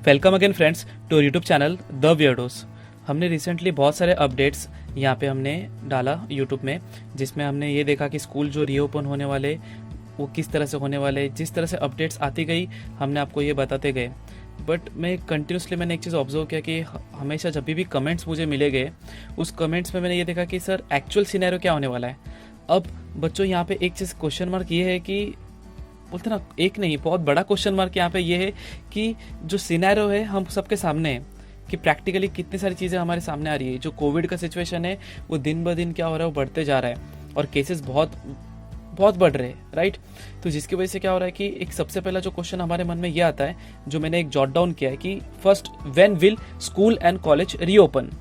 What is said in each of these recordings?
Welcome again friends to YouTube channel the Weirdos. हमने recently बहुत सारे अपडेट्स यहाँ पे हमने डाला यूट्यूब में, जिसमें हमने ये देखा कि स्कूल जो रीओपन होने वाले वो किस तरह से होने वाले, जिस तरह से अपडेट्स आती गई हमने आपको ये बताते गए। बट मैंने एक चीज़ ऑब्जर्व किया कि हमेशा जब भी कमेंट्स मुझे मिले गए, उस कमेंट्स में मैंने ये देखा कि सर एक्चुअल सिनेरियो क्या होने वाला है। अब बच्चों यहाँ पे एक चीज़ क्वेश्चन मार्क ये है कि बोलते ना, एक नहीं बहुत बड़ा क्वेश्चन मार्क यहाँ पे ये है कि जो सिनेरियो है हम सबके सामने है कि प्रैक्टिकली कितनी सारी चीज़ें हमारे सामने आ रही है। जो कोविड का सिचुएशन है वो दिन ब दिन क्या हो रहा है, वो बढ़ते जा रहा है और केसेस बहुत बहुत बढ़ रहे हैं, राइट। तो जिसकी वजह से क्या हो रहा है कि एक सबसे पहला जो क्वेश्चन हमारे मन में ये आता है, जो मैंने एक जॉट डाउन किया है कि first, when will school and college reopen.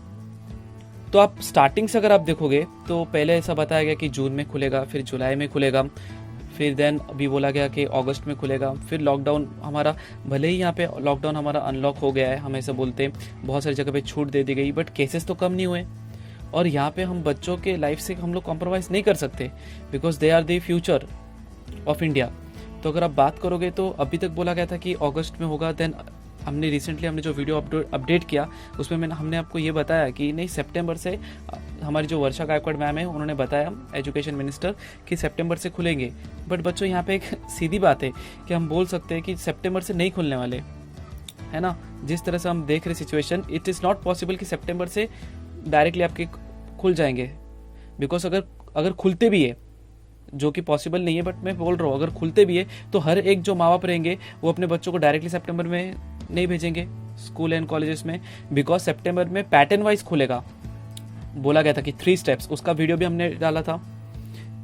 तो आप स्टार्टिंग से अगर आप देखोगे तो पहले ऐसा बताया गया कि जून में खुलेगा, फिर जुलाई में खुलेगा, फिर देन अभी बोला गया कि अगस्त में खुलेगा, फिर लॉकडाउन हमारा, भले ही यहाँ पे लॉकडाउन हमारा अनलॉक हो गया है, हम ऐसा बोलते हैं, बहुत सारी जगह पे छूट दे दी गई, बट केसेस तो कम नहीं हुए। और यहाँ पे हम बच्चों के लाइफ से हम लोग कॉम्प्रोमाइज़ नहीं कर सकते, because they are the future of India. तो अगर आप बात करोगे तो अभी तक बोला गया था कि अगस्त में होगा, देन हमने रिसेंटली जो वीडियो अपडेट किया उसमें हमने आपको ये बताया कि नहीं, सितंबर से हमारी जो वर्षा गायकवाड़ मैम है उन्होंने बताया, एजुकेशन मिनिस्टर, कि सितंबर से खुलेंगे। बट बच्चों यहाँ पे एक सीधी बात है कि हम बोल सकते हैं कि सितंबर से नहीं खुलने वाले, है ना। जिस तरह से हम देख रहे situation, it is not possible कि सितंबर से डायरेक्टली आपके खुल जाएंगे। बिकॉज अगर खुलते भी है, जो कि पॉसिबल नहीं है, बट मैं बोल रहा हूँ अगर खुलते भी है तो हर एक जो माँ बाप रहेंगे वो अपने बच्चों को डायरेक्टली सितंबर में नहीं भेजेंगे स्कूल एंड कॉलेजेस में, बिकॉज सितंबर में पैटर्न वाइज खुलेगा। बोला गया था कि 3 स्टेप्स, उसका वीडियो भी हमने डाला था।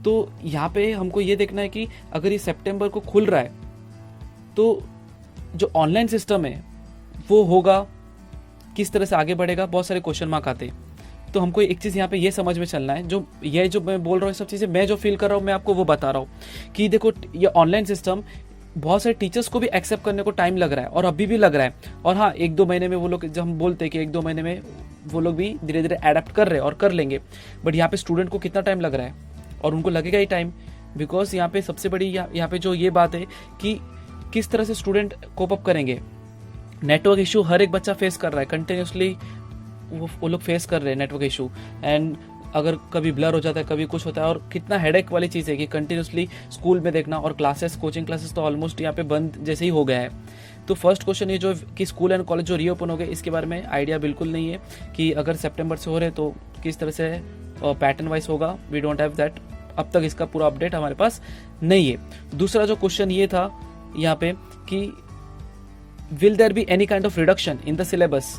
तो यहाँ पे हमको ये देखना है कि अगर ये सितंबर को खुल रहा है तो जो ऑनलाइन सिस्टम है वो होगा, किस तरह से आगे बढ़ेगा, बहुत सारे क्वेश्चन मार्क आते हैं। तो हमको एक चीज़ यहाँ पे ये समझ में चलना है, जो मैं बोल रहा हूँ, सब चीज़ें मैं जो फील कर रहा हूँ मैं आपको वो बता रहा हूँ कि देखो, ये ऑनलाइन सिस्टम बहुत सारे टीचर्स को भी एक्सेप्ट करने को टाइम लग रहा है और अभी भी लग रहा है। और हाँ, 1-2 महीने में वो लोग, जब हम बोलते हैं कि 1-2 महीने में वो लोग भी धीरे धीरे एडेप्ट कर रहे हैं और कर लेंगे, बट यहाँ पे स्टूडेंट को कितना टाइम लग रहा है और उनको लगेगा ही टाइम। बिकॉज यहाँ पे सबसे बड़ी यहाँ पे जो ये बात है कि किस तरह से स्टूडेंट कोप अप करेंगे। नेटवर्क इशू हर एक बच्चा फेस कर रहा है, कंटिन्यूसली वो लोग फेस कर रहे हैं नेटवर्क इशू। एंड अगर कभी ब्लर हो जाता है, कभी कुछ होता है, और कितना हेडेक वाली चीज़ है कि कंटिन्यूसली स्कूल में देखना, और क्लासेस, कोचिंग क्लासेस तो ऑलमोस्ट यहाँ पे बंद जैसे ही हो गया है। तो फर्स्ट क्वेश्चन ये जो कि स्कूल एंड कॉलेज जो रीओपन हो गए, इसके बारे में आइडिया बिल्कुल नहीं है कि अगर सितंबर से हो रहे तो किस तरह से पैटर्न वाइज होगा। वी डोंट हैव दैट, अब तक इसका पूरा अपडेट हमारे पास नहीं है। दूसरा जो क्वेश्चन ये था यहाँ पे कि will there be any kind of reduction in the syllabus,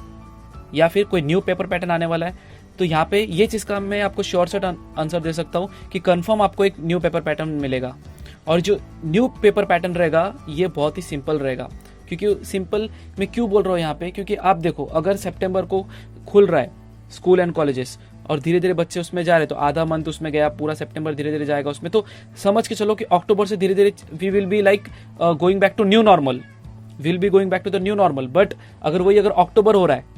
या फिर कोई न्यू पेपर पैटर्न आने वाला है। तो यहाँ पे ये चीज़ का मैं आपको श्योर सेट आंसर दे सकता हूँ कि कंफर्म आपको एक न्यू पेपर पैटर्न मिलेगा। और जो न्यू पेपर पैटर्न रहेगा ये बहुत ही सिंपल रहेगा। क्योंकि सिंपल मैं क्यों बोल रहा हूँ यहाँ पे, क्योंकि आप देखो, अगर सितंबर को खुल रहा है स्कूल एंड कॉलेजेस और धीरे धीरे बच्चे उसमें जा रहे, तो आधा मंथ उसमें गया, पूरा सितंबर धीरे धीरे जाएगा उसमें, तो समझ के चलो कि अक्टूबर से धीरे धीरे we will be like going back to new normal, will be going back to the new normal. But अगर अक्टूबर हो रहा है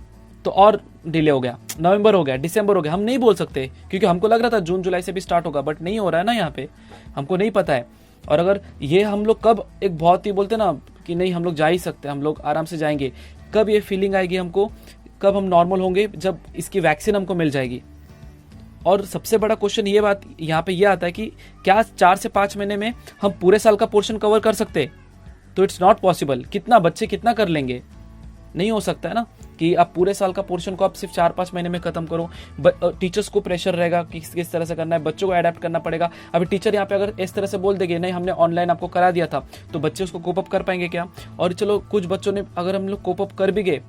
तो और डिले हो गया, नवंबर हो गया, दिसंबर हो गया, हम नहीं बोल सकते, क्योंकि हमको लग रहा था जून जुलाई से भी स्टार्ट होगा, बट नहीं हो रहा है ना, यहाँ पे हमको नहीं पता है। और अगर ये हम लोग कब एक बहुत ही बोलते ना कि नहीं हम लोग जा ही सकते, हम लोग आराम से जाएंगे, कब ये फीलिंग आएगी हमको, कब हम नॉर्मल होंगे, जब इसकी वैक्सीन हमको मिल जाएगी। और सबसे बड़ा क्वेश्चन ये बात यहाँ पे ये आता है कि क्या 4 से 5 महीने में हम पूरे साल का पोर्शन कवर कर सकते? तो इट्स नॉट पॉसिबल। कितना बच्चे कितना कर लेंगे, नहीं हो सकता है ना कि आप पूरे साल का पोर्शन को आप सिर्फ 4-5 महीने में खत्म करो। टीचर्स को प्रेशर रहेगा कि किस तरह से करना है, बच्चों को अडेप्ट करना पड़ेगा। अभी टीचर यहाँ पे अगर इस तरह से बोल देंगे नहीं हमने ऑनलाइन आपको करा दिया था, तो बच्चे उसको कोप अप कर पाएंगे क्या? और चलो कुछ बच्चों ने, अगर हम लोग कोप अप कर भी गए,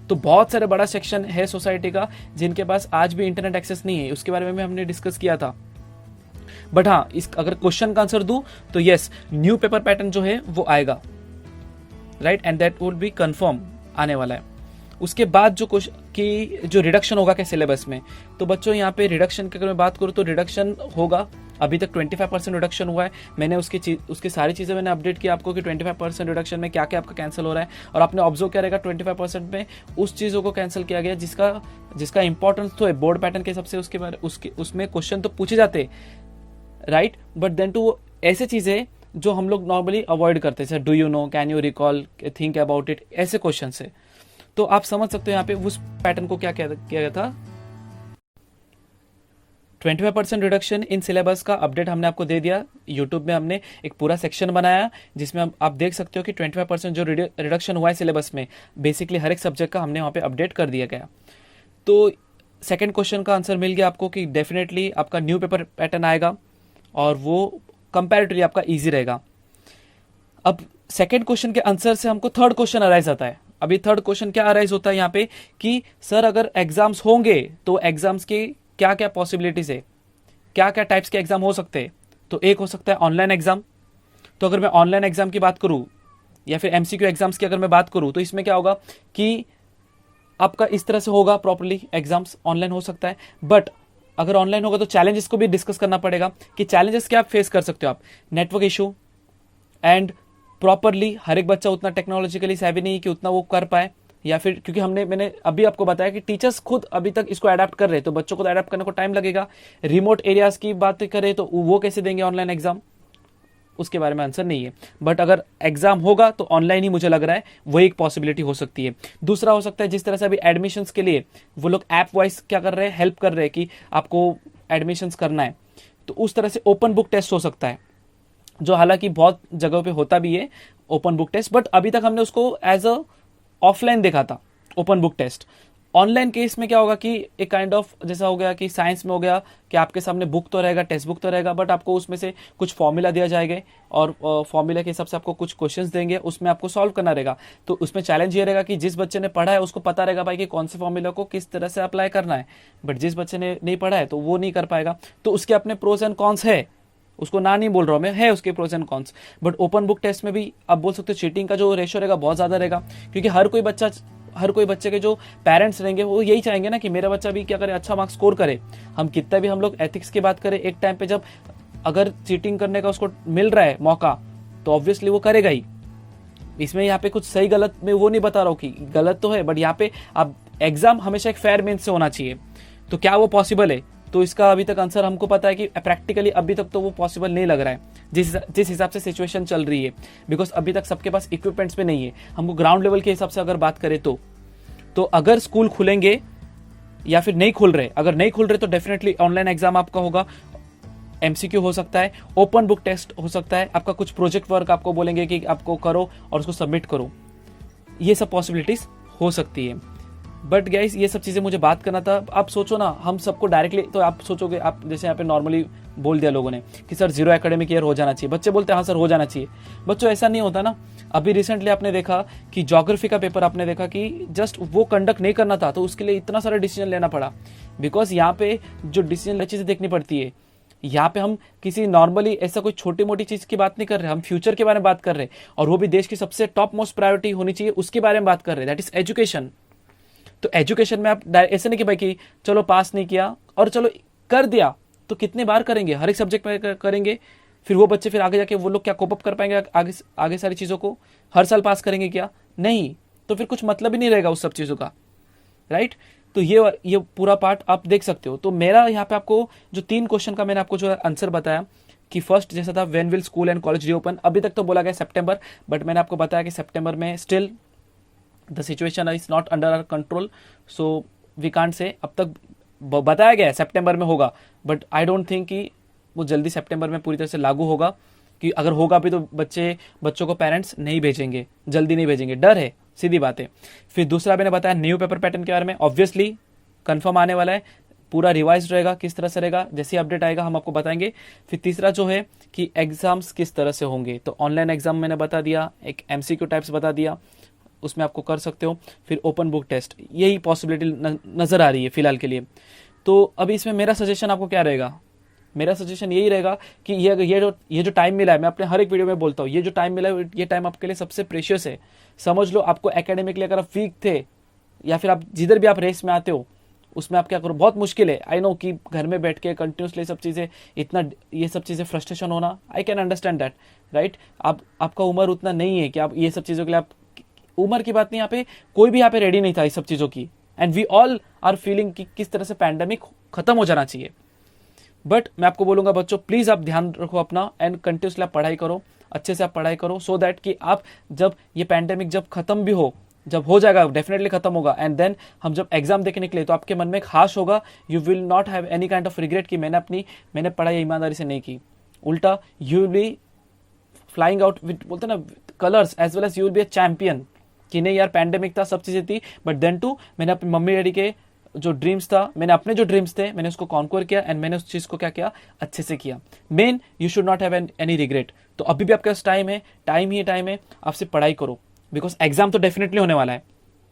तो बहुत सारे बड़ा सेक्शन है सोसाइटी का जिनके पास आज भी इंटरनेट एक्सेस नहीं है, उसके बारे में हमने डिस्कस किया था। बट हाँ, अगर क्वेश्चन का आंसर दूं तो यस, न्यू पेपर पैटर्न जो है वो आएगा, right, and that would be confirm आने वाला है। उसके बाद जो रिडक्शन होगा क्या सिलेबस में, तो बच्चों यहाँ पे रिडक्शन की अगर मैं बात करूँ तो रिडक्शन होगा। अभी तक 25% रिडक्शन हुआ है। मैंने उसकी सारी चीज़ें मैंने अपडेट किया आपको कि 25% रिडक्शन में क्या क्या आपका कैंसिल हो रहा है। और आपने ऑब्जर्व किया रहेगा 25% में उस चीज़ों को कैंसिल किया गया जिसका इंपॉर्टेंस तो है बोर्ड पैटर्न के हिसाब से, उसमें क्वेश्चन तो पूछे जाते, राइट, बट देन टू ऐसे चीज़ें जो हम लोग नॉर्मली अवॉइड करते हैं, do you know, can you recall, think about it, ऐसे क्वेश्चन है। तो आप समझ सकते हो यहाँ पे उस पैटर्न को क्या किया गया था। 25% रिडक्शन इन सिलेबस का अपडेट हमने आपको दे दिया। यूट्यूब में हमने एक पूरा सेक्शन बनाया जिसमें आप देख सकते हो कि 25% जो रिडक्शन हुआ है सिलेबस में, बेसिकली हर एक सब्जेक्ट का हमने वहाँ पे अपडेट कर दिया गया। तो सेकंड क्वेश्चन का आंसर मिल गया आपको कि डेफिनेटली आपका न्यू पेपर पैटर्न आएगा और वो कंपैरेटिवली आपका ईजी रहेगा। अब सेकंड क्वेश्चन के आंसर से हमको थर्ड क्वेश्चन अराइज आता है। अभी थर्ड क्वेश्चन क्या अराइज होता है यहाँ पे कि सर अगर एग्जाम्स होंगे तो एग्जाम्स के क्या क्या पॉसिबिलिटीज है, क्या क्या टाइप्स के एग्जाम हो सकते हैं। तो एक हो सकता है ऑनलाइन एग्जाम। तो अगर मैं ऑनलाइन एग्जाम की बात करूं या फिर एमसीक्यू एग्जाम्स की अगर मैं बात करूं तो इसमें क्या होगा कि आपका इस तरह से होगा, प्रॉपर्ली एग्जाम्स ऑनलाइन हो सकता है। बट अगर ऑनलाइन होगा तो चैलेंजेस को भी डिस्कस करना पड़ेगा कि चैलेंजेस क्या फेस कर सकते हो आप। नेटवर्क इशू एंड प्रॉपरली हर एक बच्चा उतना टेक्नोलॉजिकली सेवी नहीं कि उतना वो कर पाए, या फिर क्योंकि मैंने अभी आपको बताया कि टीचर्स खुद अभी तक इसको अडेप्ट कर रहे हैं तो बच्चों को तो अडेप्ट करने को टाइम लगेगा। रिमोट एरियाज की बात करें तो वो कैसे देंगे ऑनलाइन एग्जाम, उसके बारे में आंसर नहीं है। बट अगर एग्जाम होगा तो ऑनलाइन ही मुझे लग रहा है वो एक पॉसिबिलिटी हो सकती है। दूसरा हो सकता है जिस तरह से अभी एडमिशंस के लिए वो लोग ऐप वाइज क्या कर रहे हैं, हेल्प कर रहे हैं कि आपको एडमिशंस करना है, तो उस तरह से ओपन बुक टेस्ट हो सकता है, जो हालांकि बहुत जगहों पे होता भी है ओपन बुक टेस्ट, बट अभी तक हमने उसको एज अ ऑफलाइन देखा था open book test. Online case में क्या होगा कि एक काइंड ऑफ जैसा हो गया कि साइंस में हो गया कि आपके सामने बुक तो रहेगा, टेक्स्ट बुक तो रहेगा, बट आपको उसमें से कुछ फॉर्मूला दिया जाएगा और फॉर्मूला के हिसाब से आपको कुछ क्वेश्चंस देंगे, उसमें आपको सॉल्व करना रहेगा। तो उसमें चैलेंज ये रहेगा कि जिस बच्चे ने पढ़ा है उसको पता रहेगा भाई कि कौन से फॉर्मूला को किस तरह से अप्लाई करना है, बट जिस बच्चे ने नहीं पढ़ा है तो वो नहीं कर पाएगा। तो उसके अपने प्रोज एंड कॉन्स है, उसको ना नहीं बोल रहा हूं मैं, है उसके pros and cons. But open book test में भी आप बोल सकते हो चीटिंग का जो रेशियो रहेगा बहुत ज्यादा रहेगा, क्योंकि हर कोई बच्चे के जो पेरेंट्स रहेंगे वो यही चाहेंगे ना कि मेरा बच्चा भी क्या करे, अच्छा मार्क्स स्कोर करे। हम कितना भी हम लोग एथिक्स की बात करें, एक टाइम पे जब अगर चीटिंग करने का उसको मिल रहा है मौका तो ऑब्वियसली वो करेगा ही। इसमें यहाँ पे कुछ सही गलत में वो नहीं बता रहा हूँ कि गलत तो है, बट यहाँ पे अब एग्जाम हमेशा एक फेयर मीन्स से होना चाहिए। तो क्या वो पॉसिबल है, तो इसका अभी तक आंसर हमको पता है कि प्रैक्टिकली अभी तक तो वो पॉसिबल नहीं लग रहा है जिस हिसाब से सिचुएशन चल रही है, बिकॉज अभी तक सबके पास इक्विपमेंट्स भी नहीं है। हमको ग्राउंड लेवल के हिसाब से अगर बात करें तो अगर स्कूल खुलेंगे या फिर नहीं खुल रहे, अगर नहीं खुल रहे तो डेफिनेटली ऑनलाइन एग्जाम आपका होगा, एमसीक्यू हो सकता है, ओपन बुक टेस्ट हो सकता है, आपका कुछ प्रोजेक्ट वर्क आपको बोलेंगे कि आपको करो और उसको सबमिट करो, ये सब पॉसिबिलिटीज हो सकती है। बट गाइस ये सब चीजें मुझे बात करना था। आप सोचो ना, हम सबको डायरेक्टली तो आप सोचोगे, आप जैसे यहाँ पे नॉर्मली बोल दिया लोगों ने कि सर 0 एकेडमिक ईयर हो जाना चाहिए, बच्चे बोलते हैं हाँ सर हो जाना चाहिए। बच्चों ऐसा नहीं होता ना। अभी रिसेंटली आपने देखा कि ज्योग्राफी का पेपर आपने देखा कि जस्ट वो कंडक्ट नहीं करना था तो उसके लिए इतना सारा डिसीजन लेना पड़ा, बिकॉज यहाँ पे जो डिसीजन चीजें देखनी पड़ती है। यहाँ पे हम किसी नॉर्मली ऐसा कोई छोटी मोटी चीज की बात नहीं कर रहे, हम फ्यूचर के बारे में बात कर रहे हैं, और वो भी देश की सबसे टॉप मोस्ट प्रायोरिटी होनी चाहिए उसके बारे में बात कर रहे हैं, दैट इज एजुकेशन। तो एजुकेशन में आप ऐसे नहीं कि भाई कि चलो पास नहीं किया और चलो कर दिया, तो कितने बार करेंगे, हर एक सब्जेक्ट में करेंगे, फिर वो बच्चे फिर आगे जाके वो लोग क्या कोप अप कर पाएंगे आगे सारी चीजों को, हर साल पास करेंगे क्या, नहीं, तो फिर कुछ मतलब ही नहीं रहेगा उस सब चीजों का, राइट। तो ये पूरा पार्ट आप देख सकते हो। तो मेरा यहाँ पे आपको जो 3 क्वेश्चन का मैंने आपको जो आंसर बताया कि फर्स्ट जैसा था when will school and college reopen, अभी तक तो बोला गया सितंबर, बट मैंने आपको बताया कि सितंबर में still the situation is not under our control, so we can't say. अब तक बताया गया है सितंबर में होगा, बट आई डोंट थिंक कि वो जल्दी सितंबर में पूरी तरह से लागू होगा, कि अगर होगा भी तो बच्चों को पेरेंट्स नहीं भेजेंगे, जल्दी नहीं भेजेंगे, डर है, सीधी बात है। फिर दूसरा मैंने बताया न्यू पेपर पैटर्न के बारे में, ऑब्वियसली कंफर्म आने वाला है, पूरा रिवाइज रहेगा, किस तरह से रहेगा जैसे अपडेट आएगा हम आपको बताएंगे। फिर तीसरा जो है कि एग्जाम्स किस तरह से होंगे, तो ऑनलाइन एग्जाम मैंने बता दिया, एक एमसीक्यू टाइप्स बता दिया, उसमें आपको कर सकते हो, फिर ओपन बुक टेस्ट, यही पॉसिबिलिटी नजर आ रही है फिलहाल के लिए। तो अभी इसमें मेरा सजेशन आपको क्या रहेगा, मेरा सजेशन यही रहेगा कि ये जो टाइम मिला है, मैं अपने हर एक वीडियो में बोलता हूँ, ये जो टाइम मिला है ये टाइम आपके लिए सबसे प्रेशियस है। समझ लो आपको एकेडमिकली अगर आप वीक थे या फिर आप जिधर भी आप रेस में आते हो उसमें आप क्या करो, बहुत मुश्किल है, आई नो कि घर में बैठ के कंटिन्यूसली सब चीजें ये सब चीजें फ्रस्ट्रेशन होना, I can understand that, right. आपका उम्र उतना नहीं है कि आप ये सब चीजों के लिए, आप उम्र की बात नहीं, यहाँ पे कोई भी यहाँ पे रेडी नहीं था इस सब चीजों की, and we all are feeling कि किस तरह से पैंडेमिक खत्म हो जाना चाहिए। बट मैं आपको बोलूंगा बच्चों, प्लीज आप ध्यान रखो अपना एंड कंटिन्यूसली आप पढ़ाई करो, अच्छे से आप पढ़ाई करो, सो दैट कि आप जब ये पैंडेमिक जब खत्म भी हो जब हो जाएगा डेफिनेटली खत्म होगा, एंड देन हम जब एग्जाम देके निकले तो आपके मन में एक हाश होगा, you will not have any kind of regret कि मैंने पढ़ाई ईमानदारी से नहीं की। उल्टा you will be flying out with, बोलते ना, colours, as well as you will be a champion कि नहीं यार पैंडेमिक था, सब चीजें थी, बट देन टू मैंने अपनी मम्मी डैडी के जो ड्रीम्स था, मैंने अपने जो ड्रीम्स थे मैंने उसको कॉन्क्वर किया, एंड मैंने उस चीज को क्या किया, अच्छे से किया। Main you should not have any regret. तो अभी भी आपके पास टाइम है, टाइम ही टाइम है, आप सिर्फ पढ़ाई करो, बिकॉज एग्जाम तो डेफिनेटली होने वाला है।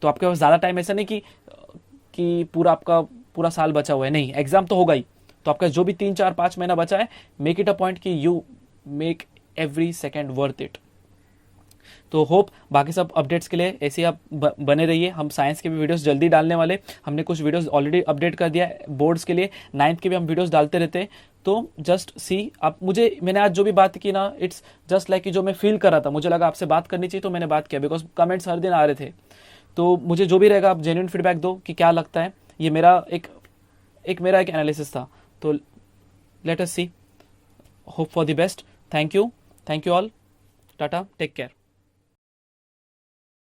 तो आपके पास ज्यादा टाइम ऐसा नहीं कि पूरा आपका पूरा साल बचा हुआ है, नहीं, एग्जाम तो होगा ही। तो आपका जो भी 3 4 5 महीना बचा है, मेक इट अ पॉइंट कि you make every second worth it. तो होप बाकी सब अपडेट्स के लिए ऐसे ही आप बने रहिए। हम साइंस के भी वीडियोस जल्दी डालने वाले, हमने कुछ वीडियोस ऑलरेडी अपडेट कर दिया है बोर्ड्स के लिए, 9th के भी हम वीडियोस डालते रहते हैं। तो जस्ट सी, आप मैंने आज जो भी बात की ना, इट्स जस्ट लाइक कि जो मैं फील कर रहा था, मुझे लगा आपसे बात करनी चाहिए तो मैंने बात किया, बिकॉज कमेंट्स हर दिन आ रहे थे। तो मुझे जो भी रहेगा आप जेन्युइन फीडबैक दो कि क्या लगता है। ये मेरा एक एनालिसिस था। तो let us see, hope for the best. Thank you all, tata, take care.